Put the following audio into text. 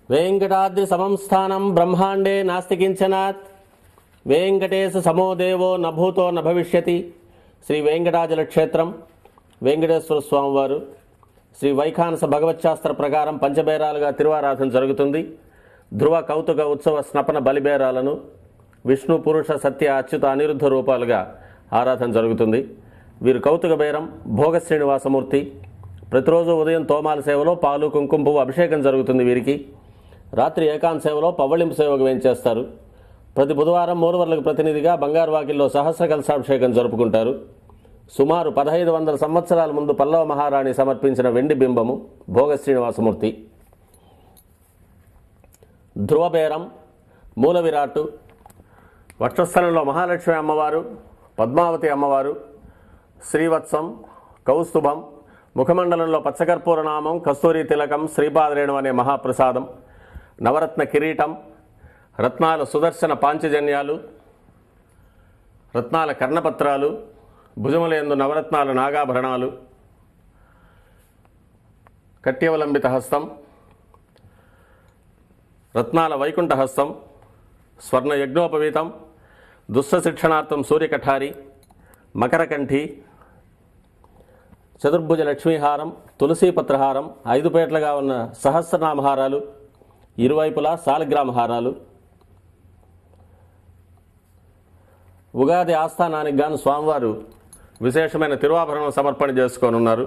వెంకటాద్రి సమం స్థానం బ్రహ్మాండే నాస్తి కించనాత్ వెంకటేశ సమో దేవో నభూతో నభవిష్యతి. శ్రీ వెంకటాచల క్షేత్రం వెంకటేశ్వర స్వామివారు శ్రీ వైఖానస భగవచ్శాస్త్ర ప్రకారం పంచబేరాలుగా తిరువారాధన జరుగుతుంది. ధ్రువ కౌతుక ఉత్సవ స్నపన బలిబేరాలను విష్ణు పురుష సత్య అచ్యుత అనిరుద్ధ రూపాలుగా ఆరాధన జరుగుతుంది. వీరు కౌతుక బేరం భోగ శ్రీనివాసమూర్తి. ప్రతిరోజు ఉదయం తోమాల సేవలో పాలు కుంకుమ పువ్వు అభిషేకం జరుగుతుంది. వీరికి రాత్రి ఏకాంత సేవలో పవ్వళింపు సేవకు వేయించేస్తారు. ప్రతి బుధవారం మూలవర్లకు ప్రతినిధిగా బంగారు వాకిల్లో సహస్ర కలశాభిషేకం జరుపుకుంటారు. సుమారు 1500 సంవత్సరాల ముందు పల్లవ మహారాణి సమర్పించిన వెండి బింబము భోగ శ్రీనివాసమూర్తి. ధ్రువబేరం మూల విరాట్టు వక్షస్థలంలో మహాలక్ష్మి అమ్మవారు, పద్మావతి అమ్మవారు, శ్రీవత్సం, కౌస్తుభం, ముఖమండలంలో పచ్చకర్పూర నామం, కస్తూరి తిలకం, శ్రీపాదరేణం అనే మహాప్రసాదం, నవరత్న కిరీటం, రత్నాల సుదర్శన పాంచజన్యాలు, రత్నాల కర్ణపత్రాలు, భుజములందు నవరత్నాల నాగాభరణాలు, కట్యవలంబిత హస్తం, రత్నాల వైకుంఠ హస్తం, స్వర్ణ యజ్ఞోపవీతం, దుస్స శిక్షణార్థం సూర్యకఠారి, మకరకంఠి, చతుర్భుజ లక్ష్మీహారం, తులసీపత్రహారం, 5 పేట్లుగా ఉన్న సహస్రనామహారాలు, ఇరువైపులా సాలగ్రామహారాలు. ఉగాది ఆస్థానానికి గాను స్వామివారు విశేషమైన తిరువాభరణం సమర్పణ చేసుకోనున్నారు.